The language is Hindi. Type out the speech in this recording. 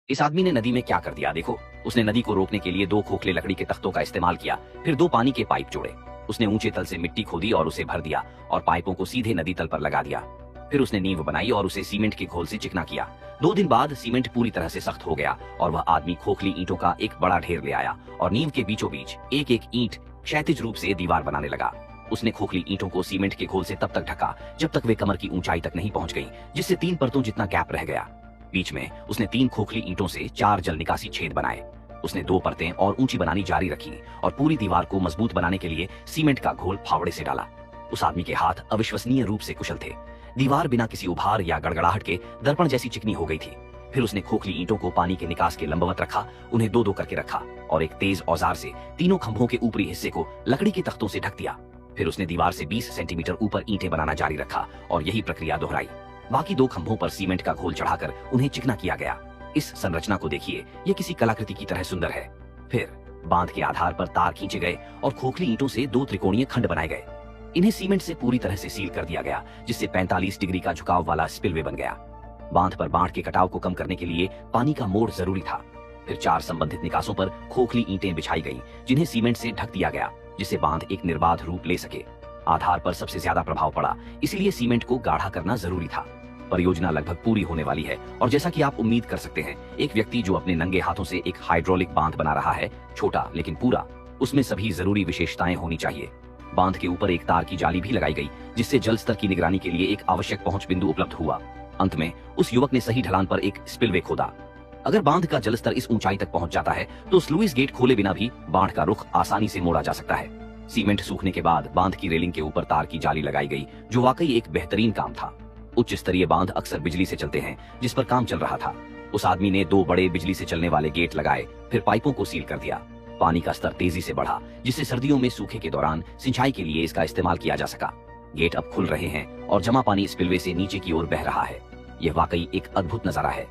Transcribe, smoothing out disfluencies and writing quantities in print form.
इस आदमी ने नदी में क्या कर दिया देखो। उसने नदी को रोकने के लिए दो खोखले लकड़ी के तख्तों का इस्तेमाल किया, फिर दो पानी के पाइप जोड़े। उसने ऊंचे तल से मिट्टी खोदी और उसे भर दिया और पाइपों को सीधे नदी तल पर लगा दिया। फिर उसने नींव बनाई और उसे सीमेंट के घोल से चिकना किया। 2 दिन बाद सीमेंट पूरी तरह से सख्त हो गया और वह आदमी खोखली ईंटों का एक बड़ा ढेर ले आया और नींव के बीचों बीच एक एक ईंट क्षैतिज रूप से दीवार बनाने लगा। उसने खोखली ईंटों को सीमेंट के घोल से तब तक ढका जब तक वे कमर की ऊंचाई तक नहीं पहुंच गई, जिससे 3 परतों जितना गैप रह गया। बीच में उसने 3 खोखली ईंटों से 4 जल निकासी छेद बनाए। उसने 2 परतें और ऊंची बनानी जारी रखी और पूरी दीवार को मजबूत बनाने के लिए सीमेंट का घोल फावड़े से डाला। उस आदमी के हाथ अविश्वसनीय रूप से कुशल थे। दीवार बिना किसी उभार या गड़गड़ाहट के दर्पण जैसी चिकनी हो गई थी। फिर उसने खोखली ईंटों को पानी के निकास के लंबवत रखा, उन्हें 2-2 करके रखा और एक तेज औजार से तीनों खंभों के ऊपरी हिस्से को लकड़ी के तख्तों से ढक दिया। फिर उसने दीवार से 20 सेंटीमीटर ऊपर ईंटें बनाना जारी रखा और यही प्रक्रिया दोहराई। बाकी 2 खंभों पर सीमेंट का घोल चढ़ाकर उन्हें चिकना किया गया। इस संरचना को देखिए, ये किसी कलाकृति की तरह सुंदर है। फिर बांध के आधार पर तार खींचे गए और खोखली ईंटों से 2 त्रिकोणीय खंड बनाए गए। इन्हें सीमेंट से पूरी तरह से सील कर दिया गया, जिससे 45 डिग्री का झुकाव वाला स्पिलवे बन गया। बांध पर बाढ़ के कटाव को कम करने के लिए पानी का मोड़ जरूरी था। फिर 4 संबंधित निकासों पर खोखली ईंटें बिछाई गईं, जिन्हें सीमेंट से ढक दिया गया, जिससे बांध एक निर्बाध रूप ले सके। आधार पर सबसे ज्यादा प्रभाव पड़ा, इसलिए सीमेंट को गाढ़ा करना जरूरी था। परियोजना लगभग पूरी होने वाली है और जैसा कि आप उम्मीद कर सकते हैं, एक व्यक्ति जो अपने नंगे हाथों से एक हाइड्रोलिक बांध बना रहा है, छोटा लेकिन पूरा, उसमें सभी जरूरी विशेषताएं होनी चाहिए। बांध के ऊपर एक तार की जाली भी लगाई गई, जिससे जल स्तर की निगरानी के लिए एक आवश्यक पहुंच बिंदु उपलब्ध हुआ। अंत में उस युवक ने सही ढलान पर एक स्पिलवे खोदा। अगर बांध का जलस्तर इस ऊंचाई तक पहुंच जाता है तो स्लुइस गेट खोले बिना भी बाढ़ का रुख आसानी से मोड़ा जा सकता है। सीमेंट सूखने के बाद बांध की रेलिंग के ऊपर तार की जाली लगाई गई, जो वाकई एक बेहतरीन काम था। उच्च स्तरीय बांध अक्सर बिजली से चलते हैं, जिस पर काम चल रहा था। उस आदमी ने 2 बड़े बिजली से चलने वाले गेट लगाए, फिर पाइपों को सील कर दिया। पानी का स्तर तेजी से बढ़ा, जिससे सर्दियों में सूखे के दौरान सिंचाई के लिए इसका इस्तेमाल किया जा सका। गेट अब खुल रहे हैं और जमा पानी स्पिलवे से नीचे की ओर बह रहा है। यह वाकई एक अद्भुत नजारा है।